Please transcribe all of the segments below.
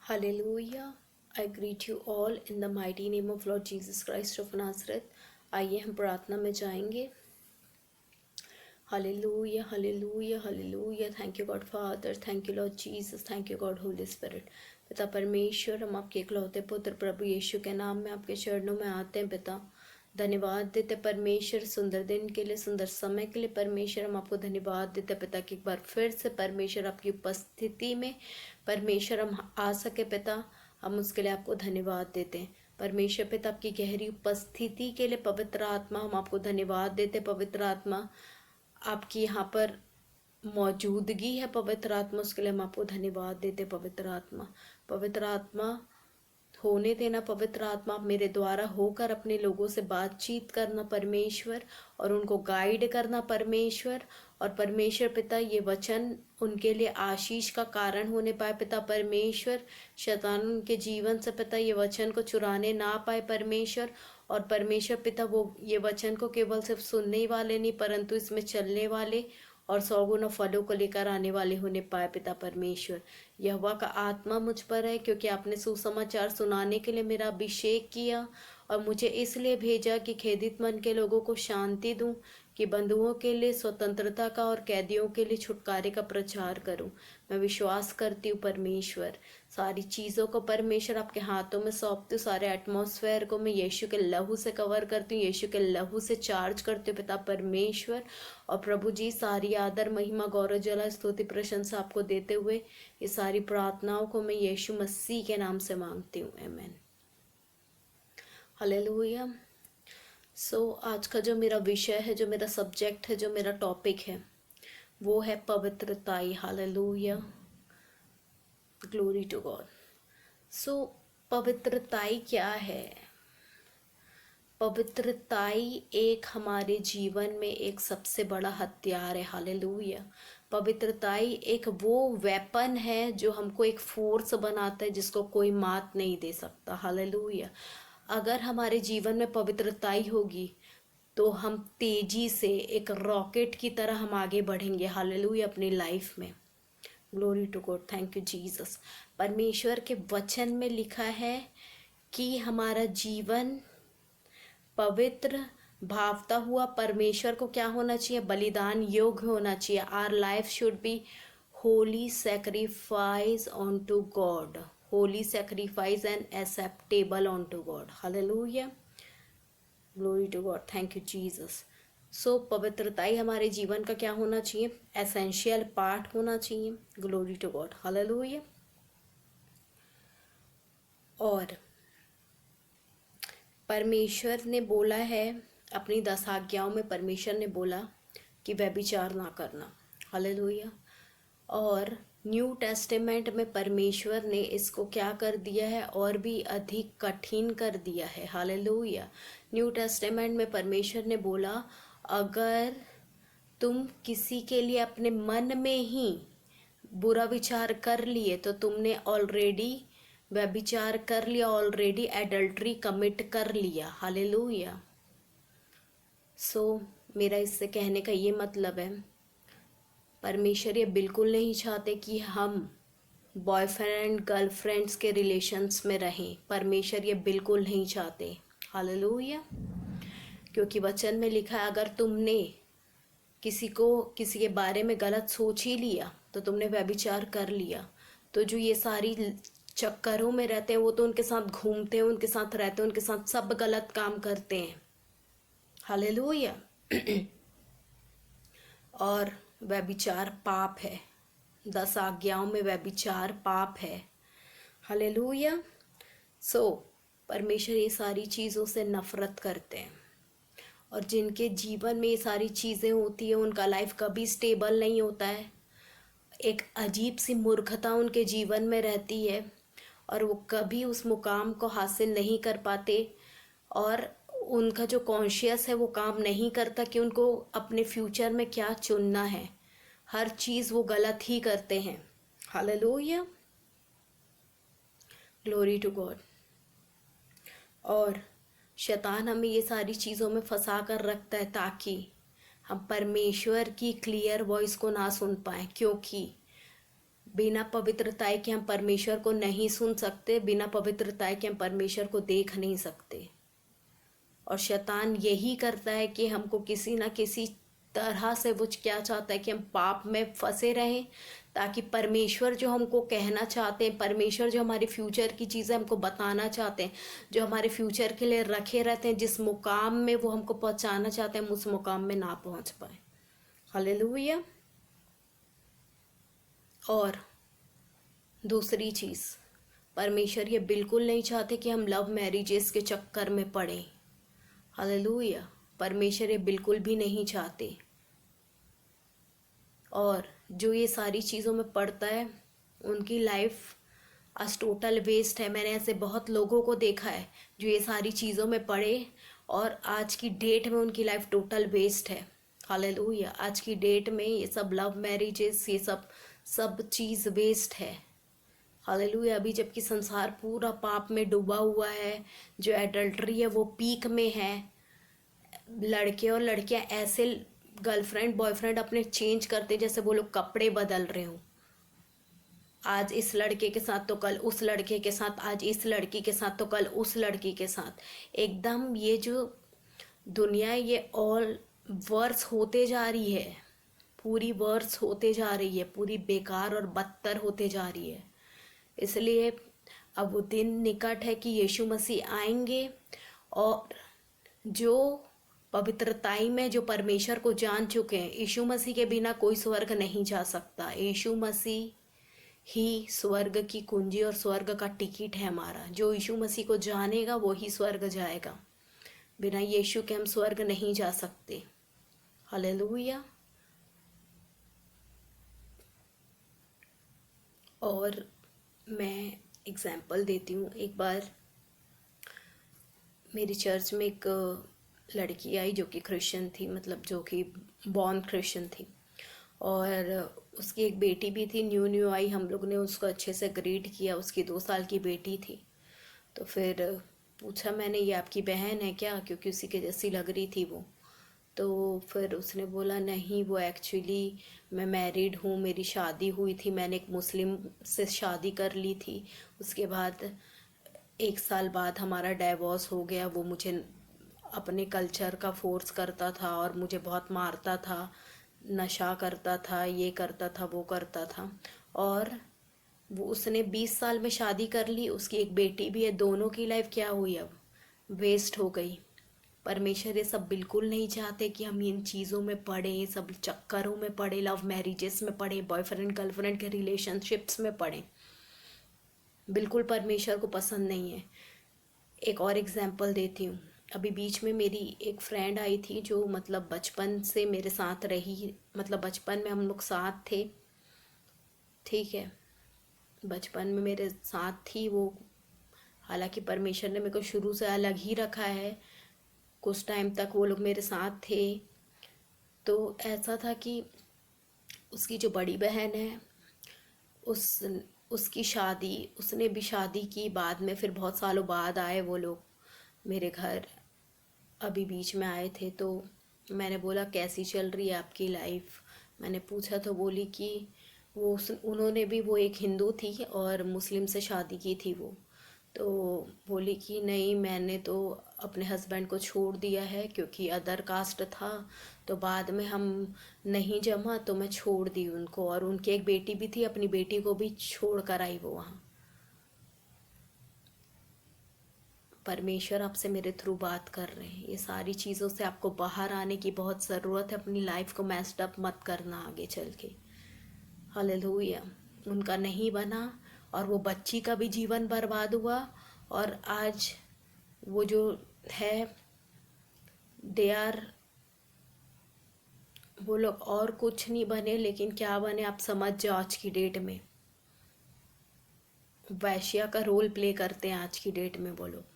Hallelujah. I greet you all in the mighty name of Lord Jesus Christ of नासरत। आइए हम प्रार्थना में जाएंगे। Hallelujah hallelujah hallelujah. Thank you God father, thank you Lord Jesus, thank you God Holy Spirit. पिता परमेश्वर, हम आपके इकलौते पुत्र प्रभु यीशु के नाम में आपके चरणों में आते हैं। पिता धन्यवाद देते परमेश्वर सुंदर दिन के लिए, सुंदर समय के लिए। परमेश्वर हम आपको धन्यवाद देते पिता कि एक बार फिर से परमेश्वर आपकी उपस्थिति में परमेश्वर हम आ सके। पिता हम उसके लिए आपको धन्यवाद देते हैं। परमेश्वर पिता आपकी गहरी उपस्थिति के लिए पवित्र आत्मा हम आपको धन्यवाद देते। पवित्र आत्मा आपकी यहाँ पर मौजूदगी है। पवित्र आत्मा उसके लिए हम आपको धन्यवाद देते। पवित्र आत्मा होने देना। पवित्र आत्मा मेरे द्वारा होकर अपने लोगों से बातचीत करना परमेश्वर, और उनको गाइड करना परमेश्वर। और परमेश्वर पिता ये वचन उनके लिए आशीष का कारण होने पाए। पिता परमेश्वर शैतान उनके जीवन से पिता ये वचन को चुराने ना पाए परमेश्वर। और परमेश्वर पिता वो ये वचन को केवल सिर्फ सुनने ही वाले नहीं, परंतु इसमें चलने वाले और 100 गुना फलों को लेकर आने वाले होने पाए। पिता परमेश्वर यहोवा का आत्मा मुझ पर है, क्योंकि आपने सुसमाचार सुनाने के लिए मेरा अभिषेक किया और मुझे इसलिए भेजा कि खेदित मन के लोगों को शांति दूं, कि बंधुओं के लिए स्वतंत्रता का और कैदियों के लिए छुटकारे का प्रचार करूं। मैं विश्वास करती हूँ परमेश्वर, सारी चीज़ों को परमेश्वर आपके हाथों में सौंपती हूँ। सारे एटमॉस्फेयर को मैं यीशु के लहू से कवर करती हूँ, यीशु के लहू से चार्ज करती हूँ पिता परमेश्वर। और प्रभु जी सारी आदर महिमा गौरव जला स्तुति प्रशंसा आपको देते हुए ये सारी प्रार्थनाओं को मैं यीशु मसीह के नाम से मांगती हूँ, आमीन। हालेलुया। आज का जो मेरा विषय है, जो मेरा सब्जेक्ट है, जो मेरा टॉपिक है, वो है पवित्रताई। Hallelujah, glory to God. पवित्रताई क्या है? पवित्रताई एक हमारे जीवन में एक सबसे बड़ा हथियार है। हालेलुया। पवित्रताई एक वो वेपन है जो हमको एक फोर्स बनाता है जिसको कोई मात नहीं दे सकता। हालेलुया। अगर हमारे जीवन में पवित्रताई होगी तो हम तेजी से एक रॉकेट की तरह हम आगे बढ़ेंगे। हालेलुया, अपनी लाइफ में। Glory to God, thank you Jesus. परमेश्वर के वचन में लिखा है कि हमारा जीवन पवित्र भावता हुआ परमेश्वर को क्या होना चाहिए? बलिदान योग्य होना चाहिए। Our life should be holy sacrifice on to God, holy sacrifice and acceptable on to God. Hallelujah, glory to God, thank you Jesus. पवित्रताई हमारे जीवन का क्या होना चाहिए? एसेंशियल पार्ट होना चाहिए। Glory to God, hallelujah. और परमेश्वर ने बोला है अपनी 10 आज्ञाओं में, परमेश्वर ने बोला कि व्यभिचार ना करना। हालेलुया। और न्यू टेस्टामेंट में परमेश्वर ने इसको क्या कर दिया है? और भी अधिक कठिन कर दिया है। हालेलुया। न्यू टेस्टामेंट में परमेश्वर ने बोला, अगर तुम किसी के लिए अपने मन में ही बुरा विचार कर लिए तो तुमने ऑलरेडी व्यभिचार कर लिया, ऑलरेडी एडल्ट्री कमिट कर लिया। हालेलुया। मेरा इससे कहने का ये मतलब है, परमेश्वर ये बिल्कुल नहीं चाहते कि हम बॉयफ्रेंड गर्लफ्रेंड्स के रिलेशंस में रहें। परमेश्वर ये बिल्कुल नहीं चाहते। हालेलुया। क्योंकि वचन में लिखा है, अगर तुमने किसी के बारे में गलत सोच ही लिया तो तुमने व्यभिचार कर लिया। तो जो ये सारी चक्करों में रहते हैं वो तो उनके साथ घूमते हैं, उनके साथ रहते हैं, उनके साथ सब गलत काम करते हैं। हालेलुया। और व्यभिचार पाप है। 10 आज्ञाओं में व्यभिचार पाप है। हालेलुया। परमेश्वर ये सारी चीज़ों से नफरत करते हैं, और जिनके जीवन में ये सारी चीज़ें होती है उनका लाइफ कभी स्टेबल नहीं होता है। एक अजीब सी मूर्खता उनके जीवन में रहती है और वो कभी उस मुकाम को हासिल नहीं कर पाते, और उनका जो कॉन्शियस है वो काम नहीं करता कि उनको अपने फ्यूचर में क्या चुनना है। हर चीज़ वो गलत ही करते हैं। Hallelujah, glory to God. और शैतान हमें ये सारी चीज़ों में फंसा कर रखता है ताकि हम परमेश्वर की क्लियर वॉइस को ना सुन पाएं, क्योंकि बिना पवित्रता के हम परमेश्वर को नहीं सुन सकते, बिना पवित्रता के हम परमेश्वर को देख नहीं सकते। और शैतान यही करता है कि हमको किसी ना किसी तरह से वो क्या चाहता है कि हम पाप में फंसे रहें, ताकि परमेश्वर जो हमको कहना चाहते हैं, परमेश्वर जो हमारे फ्यूचर की चीज़ें हमको बताना चाहते हैं, जो हमारे फ्यूचर के लिए रखे रहते हैं, जिस मुकाम में वो हमको पहुंचाना चाहते हैं, हम उस मुकाम में ना पहुंच पाए। हालेलुया। और दूसरी चीज़, परमेश्वर ये बिल्कुल नहीं चाहते कि हम लव मैरिजेस के चक्कर में पड़ें। हालेलुया। परमेश्वर ये बिल्कुल भी नहीं चाहते। और जो ये सारी चीज़ों में पड़ता है उनकी लाइफ आज टोटल वेस्ट है। मैंने ऐसे बहुत लोगों को देखा है जो ये सारी चीज़ों में पड़े और आज की डेट में उनकी लाइफ टोटल वेस्ट है। हालेलुया। आज की डेट में ये सब लव मैरिजेस, ये सब चीज़ वेस्ट है। हालेलुया। अभी जबकि संसार पूरा पाप में डूबा हुआ है, जो एडल्ट्री है वो पीक में है, लड़के और लड़कियां ऐसे गर्लफ्रेंड बॉयफ्रेंड अपने चेंज करते जैसे वो लोग कपड़े बदल रहे हो। आज इस लड़के के साथ तो कल उस लड़के के साथ, आज इस लड़की के साथ तो कल उस लड़की के साथ। एकदम ये जो दुनिया है ये ऑल वर्स होते जा रही है, पूरी वर्स होते जा रही है, पूरी बेकार और बदतर होते जा रही है। इसलिए अब वो दिन निकट है कि यीशु मसीह आएंगे और जो पवित्रताई में जो परमेश्वर को जान चुके हैं, यीशु मसीह के बिना कोई स्वर्ग नहीं जा सकता। यीशु मसीह ही स्वर्ग की कुंजी और स्वर्ग का टिकट है हमारा। जो यीशु मसीह को जानेगा वो ही स्वर्ग जाएगा। बिना यीशु के हम स्वर्ग नहीं जा सकते। हालेलुया। और मैं एग्जाम्पल देती हूँ। एक बार मेरी चर्च में एक लड़की आई जो कि क्रिश्चियन थी, मतलब जो कि बॉर्न क्रिश्चियन थी, और उसकी एक बेटी भी थी, न्यू न्यू आई। हम लोग ने उसको अच्छे से ग्रीट किया। उसकी 2 साल की बेटी थी। तो फिर पूछा मैंने, ये आपकी बहन है क्या, क्योंकि उसी के जैसी लग रही थी वो। तो फिर उसने बोला नहीं, वो एक्चुअली मैं मैरिड हूँ, मेरी शादी हुई थी, मैंने एक मुस्लिम से शादी कर ली थी। उसके बाद 1 साल बाद हमारा डाइवोर्स हो गया। वो मुझे अपने कल्चर का फोर्स करता था और मुझे बहुत मारता था, नशा करता था, ये करता था, वो करता था। और वो उसने 20 साल में शादी कर ली, उसकी एक बेटी भी है। दोनों की लाइफ क्या हुई, अब वेस्ट हो गई। परमेश्वर ये सब बिल्कुल नहीं चाहते कि हम इन चीज़ों में पड़े, सब चक्करों में पड़े, लव मैरिजेस में पड़े, बॉयफ्रेंड गर्लफ्रेंड के रिलेशनशिप्स में पड़े। बिल्कुल परमेश्वर को पसंद नहीं है। एक और एग्जाम्पल देती हूँ। अभी बीच में मेरी एक फ्रेंड आई थी जो मतलब बचपन से मेरे साथ रही, मतलब बचपन में हम लोग साथ थे, ठीक है, बचपन में मेरे साथ थी वो। हालांकि परमेश्वर ने मेरे को शुरू से अलग ही रखा है, कुछ टाइम तक वो लोग मेरे साथ थे। तो ऐसा था कि उसकी जो बड़ी बहन है, उस उसकी शादी, उसने भी शादी की बाद में, फिर बहुत सालों बाद आए वो लोग मेरे घर, अभी बीच में आए थे। तो मैंने बोला कैसी चल रही है आपकी लाइफ, मैंने पूछा। तो बोली कि उन्होंने भी, वो एक हिंदू थी और मुस्लिम से शादी की थी वो। तो बोली कि नहीं, मैंने तो अपने हस्बैंड को छोड़ दिया है क्योंकि अदर कास्ट था, तो बाद में हम नहीं जमा तो मैं छोड़ दी उनको। और उनकी एक बेटी भी थी, अपनी बेटी को भी छोड़ कर आई वो वहाँ। परमेश्वर आपसे मेरे थ्रू बात कर रहे हैं। ये सारी चीज़ों से आपको बाहर आने की बहुत ज़रूरत है। अपनी लाइफ को मैस्ड अप मत करना आगे चल के। हालेलुया। उनका नहीं बना और वो बच्ची का भी जीवन बर्बाद हुआ। और आज वो जो है, दे आर, वो लोग और कुछ नहीं बने, लेकिन क्या बने आप समझ जाओ। आज की डेट में वैश्या का रोल प्ले करते हैं आज की डेट में वो लोग।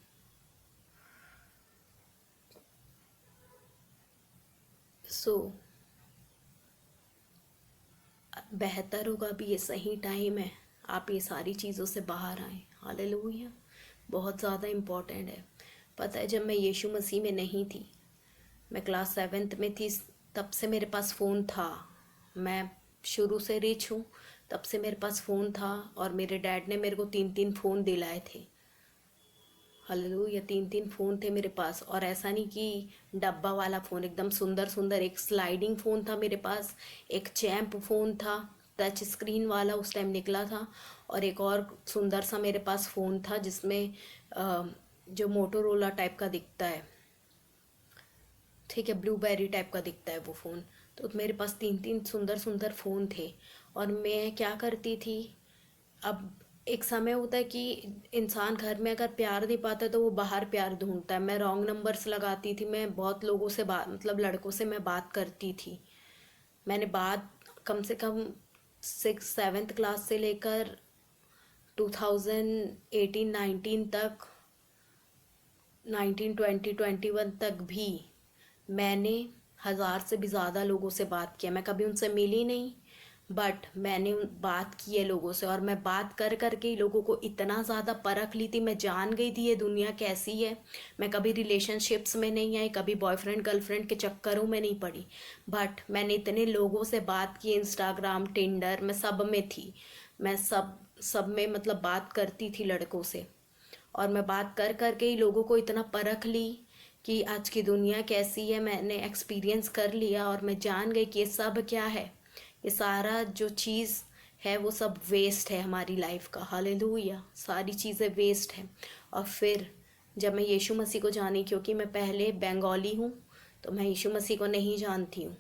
सो बेहतर होगा, अभी ये सही टाइम है, आप ये सारी चीज़ों से बाहर आएँ। हालेलुया। बहुत ज़्यादा इम्पोर्टेंट है। पता है, जब मैं यीशु मसीह में नहीं थी, मैं क्लास 7th में थी, तब से मेरे पास फ़ोन था। मैं शुरू से रिच हूँ, तब से मेरे पास फ़ोन था और मेरे डैड ने मेरे को 3-3 फ़ोन दिलाए थे। हालेलुया, 3-3 फ़ोन थे मेरे पास। और ऐसा नहीं कि डब्बा वाला फ़ोन, एकदम सुंदर सुंदर। एक स्लाइडिंग फ़ोन था मेरे पास, एक चैम्प फ़ोन था टच स्क्रीन वाला, उस टाइम निकला था। और एक और सुंदर सा मेरे पास फ़ोन था जिसमें जो मोटोरोला टाइप का दिखता है, ठीक है, ब्लूबेरी टाइप का दिखता है वो फ़ोन। तो मेरे पास 3-3 सुंदर सुंदर फ़ोन थे। और मैं क्या करती थी, अब एक समय होता है कि इंसान घर में अगर प्यार नहीं पाता तो वो बाहर प्यार ढूंढता है। मैं रॉन्ग नंबर्स लगाती थी, मैं बहुत लोगों से बात, मतलब लड़कों से मैं बात करती थी। मैंने बात कम से कम 6-7 क्लास से लेकर 2018-19 तक, 19-20-21 तक भी मैंने 1000 से भी ज़्यादा लोगों से बात किया। मैं कभी उनसे मिली नहीं, बट मैंने बात की है लोगों से। और मैं बात कर कर के ही लोगों को इतना ज़्यादा परख ली थी, मैं जान गई थी ये दुनिया कैसी है। मैं कभी रिलेशनशिप्स में नहीं आई, कभी बॉयफ्रेंड गर्लफ्रेंड के चक्करों में नहीं पड़ी, बट मैंने इतने लोगों से बात की। इंस्टाग्राम, टिंडर, मैं सब में थी। मैं सब सब में मतलब बात करती थी लड़कों से। और मैं बात कर कर के ही लोगों को इतना परख ली कि आज की दुनिया कैसी है मैंने एक्सपीरियंस कर लिया। और मैं जान गई कि ये सब क्या है, ये सारा जो चीज़ है वो सब वेस्ट है हमारी लाइफ का। हालेलुया, सारी चीज़ें वेस्ट है। और फिर जब मैं यीशु मसीह को जानी, क्योंकि मैं पहले बंगाली हूँ तो मैं यीशु मसीह को नहीं जानती हूँ।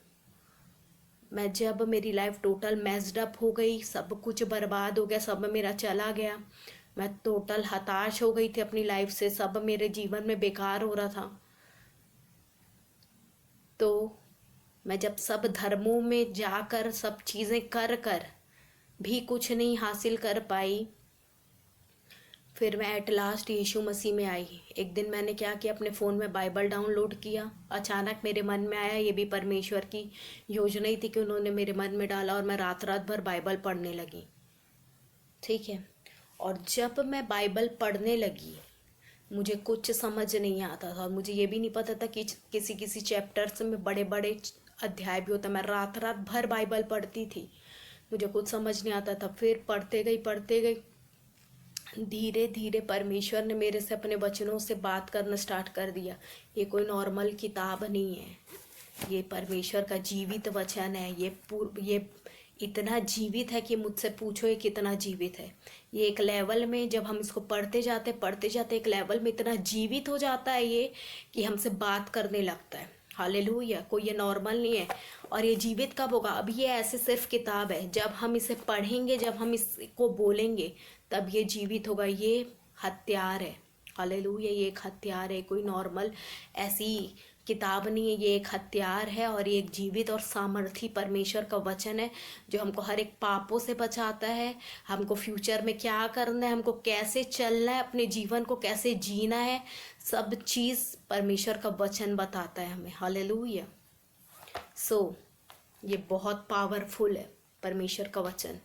मैं जब मेरी लाइफ टोटल मैस्ड अप हो गई, सब कुछ बर्बाद हो गया, सब मेरा चला गया, मैं टोटल हताश हो गई थी अपनी लाइफ से, सब मेरे जीवन में बेकार हो रहा था। तो मैं जब सब धर्मों में जाकर सब चीज़ें कर कर भी कुछ नहीं हासिल कर पाई, फिर मैं एट लास्ट यीशु मसीह में आई। एक दिन मैंने क्या किया, अपने फ़ोन में बाइबल डाउनलोड किया। अचानक मेरे मन में आया, ये भी परमेश्वर की योजना ही थी कि उन्होंने मेरे मन में डाला, और मैं रात रात भर बाइबल पढ़ने लगी, ठीक है। और जब मैं बाइबल पढ़ने लगी, मुझे कुछ समझ नहीं आता था। और मुझे ये भी नहीं पता था कि किसी किसी चैप्टर्स में बड़े बड़े अध्याय भी होता। मैं रात रात भर बाइबल पढ़ती थी, मुझे कुछ समझ नहीं आता था। फिर पढ़ते गई, धीरे धीरे परमेश्वर ने मेरे से अपने वचनों से बात करना स्टार्ट कर दिया। ये कोई नॉर्मल किताब नहीं है, ये परमेश्वर का जीवित वचन है। ये इतना जीवित है कि मुझसे पूछो ये कितना जीवित है। ये एक लेवल में जब हम इसको पढ़ते जाते एक लेवल में इतना जीवित हो जाता है ये कि हमसे बात करने लगता है। हालेलुया, कोई ये नॉर्मल नहीं है। और ये जीवित कब होगा? अब ये ऐसे सिर्फ किताब है, जब हम इसे पढ़ेंगे, जब हम इसको बोलेंगे, तब ये जीवित होगा। ये हथियार है। हालेलुया, ये एक हथियार है, कोई नॉर्मल ऐसी किताब नहीं है। ये एक हथियार है और ये एक जीवित और सामर्थी परमेश्वर का वचन है जो हमको हर एक पापों से बचाता है। हमको फ्यूचर में क्या करना है, हमको कैसे चलना है, अपने जीवन को कैसे जीना है, सब चीज़ परमेश्वर का वचन बताता है हमें। हालेलुया। ये बहुत पावरफुल है परमेश्वर का वचन।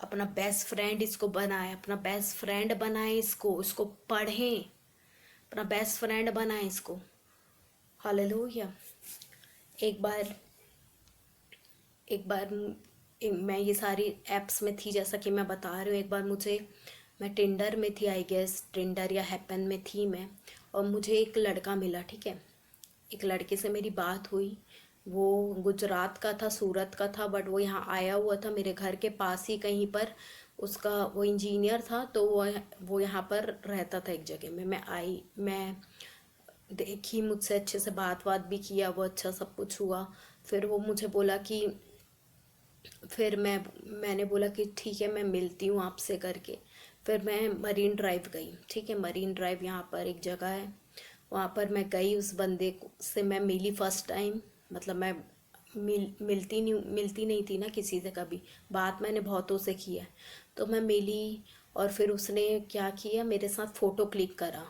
अपना बेस्ट फ्रेंड इसको बनाए, अपना बेस्ट फ्रेंड बनाए, इसको पढ़ें, अपना बेस्ट फ्रेंड बनाए इसको। हालेलुया। एक बार मैं ये सारी एप्स में थी, जैसा कि मैं बता रही हूँ। एक बार मैं टिंडर में थी, आई गेस टिंडर या हैपन में थी मैं, और मुझे एक लड़का मिला, ठीक है। एक लड़के से मेरी बात हुई। वो गुजरात का था, सूरत का था, बट वो यहाँ आया हुआ था मेरे घर के पास ही कहीं पर। वो इंजीनियर था, तो वो यहाँ पर रहता था एक जगह में। मैं देखी, मुझसे अच्छे से बात भी किया, वो अच्छा सब कुछ हुआ। फिर वो मुझे बोला कि फिर मैंने बोला कि ठीक है, मैं मिलती हूँ आपसे करके। फिर मैं मरीन ड्राइव गई, ठीक है। मरीन ड्राइव यहाँ पर एक जगह है, वहाँ पर मैं गई। उस बंदे से मैं मिली फर्स्ट टाइम। मतलब मैं मिलती नहीं थी ना किसी से कभी, बात मैंने बहुतों से की है। तो मैं मिली और फिर उसने क्या किया, मेरे साथ फ़ोटो क्लिक करा।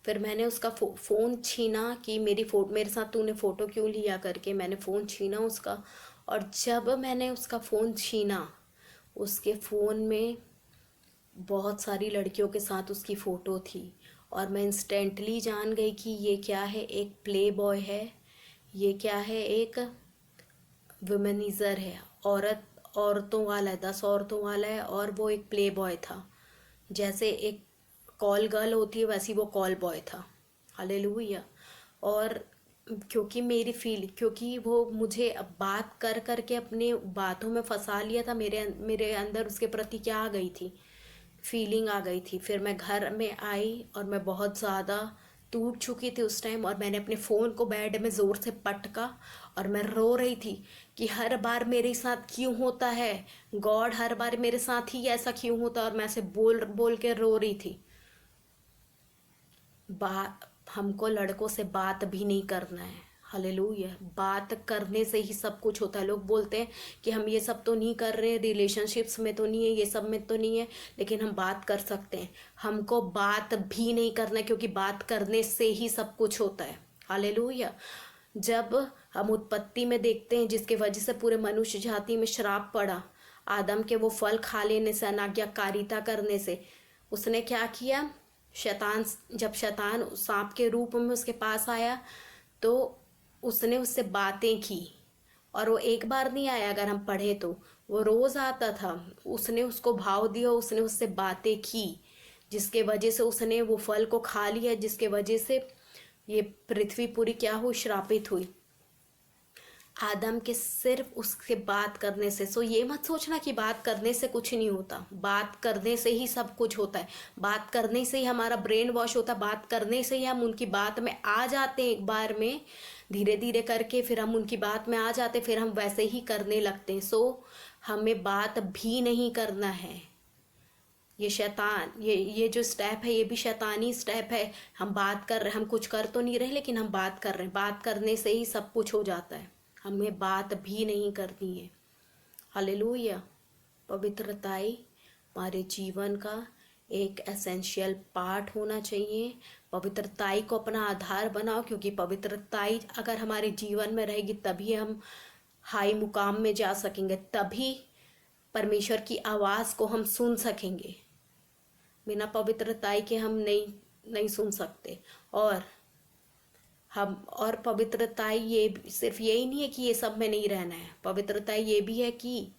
फिर मैंने उसका फ़ोन छीना कि मेरे साथ तूने फ़ोटो क्यों लिया करके। मैंने फ़ोन छीना उसका, और जब मैंने उसका फ़ोन छीना, उसके फ़ोन में बहुत सारी लड़कियों के साथ उसकी फ़ोटो थी। और मैं इंस्टेंटली जान गई कि ये क्या है, एक प्ले बॉय है, ये क्या है, एक वुमेनिज़र है, औरतों वाला है, 10 औरतों वाला है, और वो एक प्ले बॉय था। जैसे एक कॉल गर्ल होती है वैसी वो कॉल बॉय था। हालेलुया। और क्योंकि वो मुझे अब बात कर करके अपने बातों में फंसा लिया था, मेरे अंदर उसके प्रति क्या आ गई थी, फीलिंग आ गई थी। फिर मैं घर में आई और मैं बहुत ज़्यादा टूट चुकी थी उस टाइम, और मैंने अपने फ़ोन को बेड में ज़ोर से पटका और मैं रो रही थी कि हर बार मेरे साथ क्यों होता है गॉड, हर बार मेरे साथ ही ऐसा क्यों होता है। और मैं ऐसे बोल बोल के रो रही थी। बात हमको लड़कों से बात भी नहीं करना है। हालेलुया। बात करने से ही सब कुछ होता है। लोग बोलते हैं कि हम ये सब तो नहीं कर रहे, रिलेशनशिप्स में तो नहीं है, ये सब में तो नहीं है, लेकिन हम बात कर सकते हैं। हमको बात भी नहीं करना है, क्योंकि बात करने से ही सब कुछ होता है। हालेलुया। जब हम उत्पत्ति में देखते हैं जिसके वजह से पूरे मनुष्य जाति में श्राप पड़ा, आदम के वो फल खा लेने से, अनाज्ञाकारिता करने से, उसने क्या किया? शैतान, जब शैतान सांप के रूप में उसके पास आया तो उसने उससे बातें की। और वो एक बार नहीं आया, अगर हम पढ़े तो वो रोज आता था। उसने उसको भाव दिया, उसने उससे बातें की, जिसके वजह से उसने वो फल को खा लिया, जिसके वजह से ये पृथ्वी पूरी क्या हुई? श्रापित हुई। आदम के सिर्फ उससे बात करने से। सो ये मत सोचना कि बात करने से कुछ नहीं होता, बात करने से ही सब कुछ होता है। बात करने से ही हमारा ब्रेन वॉश होता है, बात करने से ही हम उनकी बात में आ जाते हैं। एक बार में धीरे धीरे करके फिर हम उनकी बात में आ जाते, फिर हम वैसे ही करने लगते हैं। सो हमें बात भी नहीं करना है। ये शैतान, ये जो स्टेप है ये भी शैतानी स्टेप है। हम बात कर रहे, हम कुछ कर तो नहीं रहे, लेकिन हम बात कर रहे हैं। बात करने से ही सब कुछ हो जाता है। हमें बात भी नहीं करनी है। हालेलुया। पवित्रताई हमारे जीवन का एक एसेंशियल पार्ट होना चाहिए। पवित्रताई को अपना आधार बनाओ, क्योंकि पवित्रताई अगर हमारे जीवन में रहेगी तभी हम हाई मुकाम में जा सकेंगे, तभी परमेश्वर की आवाज़ को हम सुन सकेंगे। बिना पवित्रताई के हम नहीं सुन सकते। और पवित्रताई ये सिर्फ यही नहीं है कि ये सब में नहीं रहना है। पवित्रताई ये भी है कि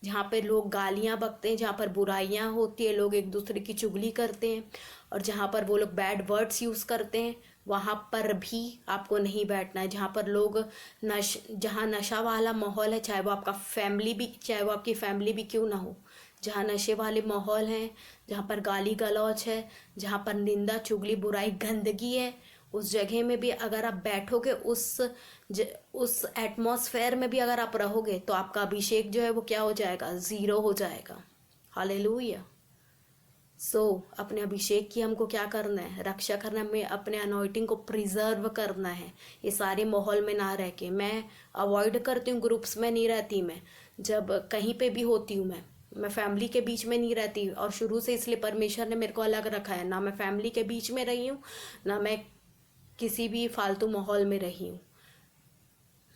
जहाँ पर लोग गालियाँ बकते हैं, जहाँ पर बुराइयाँ होती है, लोग एक दूसरे की चुगली करते हैं, और जहाँ पर वो लोग बैड वर्ड्स यूज़ करते हैं, वहाँ पर भी आपको नहीं बैठना है। जहाँ पर लोग जहाँ नशा वाला माहौल है, चाहे वो आपकी फैमिली भी क्यों ना हो, जहाँ नशे वाले माहौल हैं, जहाँ पर गाली गलौज है, जहाँ पर निंदा चुगली बुराई गंदगी है, उस जगह में भी अगर आप बैठोगे, उस एटमॉस्फेयर में भी अगर आप रहोगे, तो आपका अभिषेक जो है वो क्या हो जाएगा? ज़ीरो हो जाएगा। हालेलुया। अपने अभिषेक की हमको क्या करना है? रक्षा करना है। हमें अपने अनॉइंटिंग को प्रिजर्व करना है, ये सारे माहौल में ना रह के। मैं अवॉइड करती हूँ, ग्रुप्स में नहीं रहती मैं। जब कहीं पे भी होती हूँ मैं फैमिली के बीच में नहीं रहती, और शुरू से इसलिए परमेश्वर ने मेरे को अलग रखा है। ना मैं फैमिली के बीच में रही हूँ, ना मैं किसी भी फालतू माहौल में रही हूँ।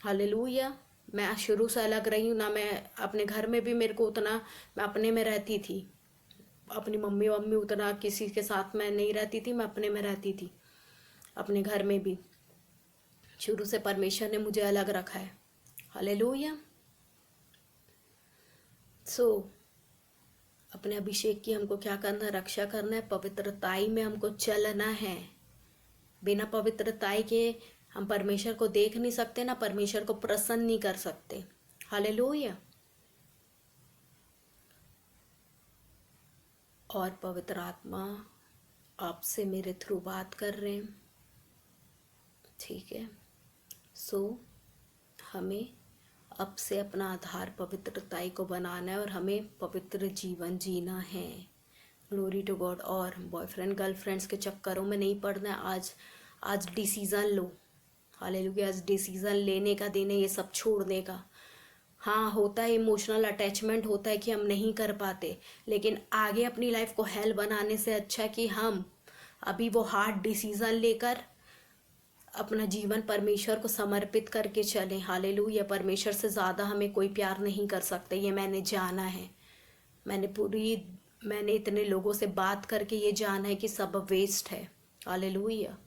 हालेलुया। मैं शुरू से अलग रही हूँ। ना मैं अपने घर में भी, मेरे को उतना, मैं अपने में रहती थी। अपनी मम्मी उतना किसी के साथ मैं नहीं रहती थी, मैं अपने में रहती थी। अपने घर में भी शुरू से परमेश्वर ने मुझे अलग रखा है। हालेलुया। अपने अभिषेक की हमको क्या करना है? रक्षा करना है। पवित्रताई में हमको चलना है। बिना पवित्रताई के हम परमेश्वर को देख नहीं सकते, ना परमेश्वर को प्रसन्न नहीं कर सकते। हालेलुया। और पवित्र आत्मा आपसे मेरे थ्रू बात कर रहे हैं, ठीक है। हमें अब से अपना आधार पवित्रताई को बनाना है, और हमें पवित्र जीवन जीना है। Glory to God. और बॉयफ्रेंड गर्लफ्रेंड्स के चक्करों में नहीं पड़ना है। आज डिसीज़न लो। हालेलुया। आज डिसीज़न लेने का दिन है, ये सब छोड़ने का। हाँ, होता है, इमोशनल अटैचमेंट होता है कि हम नहीं कर पाते, लेकिन आगे अपनी लाइफ को हेल बनाने से अच्छा कि हम अभी वो हार्ड डिसीज़न लेकर अपना जीवन परमेश्वर को समर्पित करके चलें। हालेलुया। परमेश्वर से ज़्यादा हमें कोई प्यार नहीं कर सकता, ये मैंने जाना है। मैंने इतने लोगों से बात करके ये जाना है कि सब वेस्ट है। हालेलुया।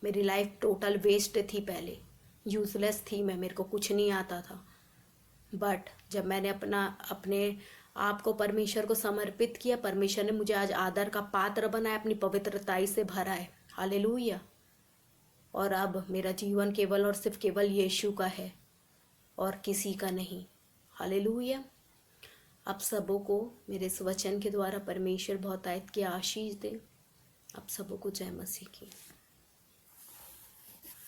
मेरी लाइफ टोटल वेस्ट थी, पहले यूज़लेस थी मैं, मेरे को कुछ नहीं आता था। बट जब मैंने अपने आप को परमेश्वर को समर्पित किया, परमेश्वर ने मुझे आज आदर का पात्र बनाया, अपनी पवित्रताई से भरा है। हालेलुया। और अब मेरा जीवन केवल और सिर्फ केवल यीशु का है और किसी का नहीं। हालेलुया। आप सबों को मेरे इस वचन के द्वारा परमेश्वर बहुतायत की आशीष दे। आप सबों को जय मसीह की।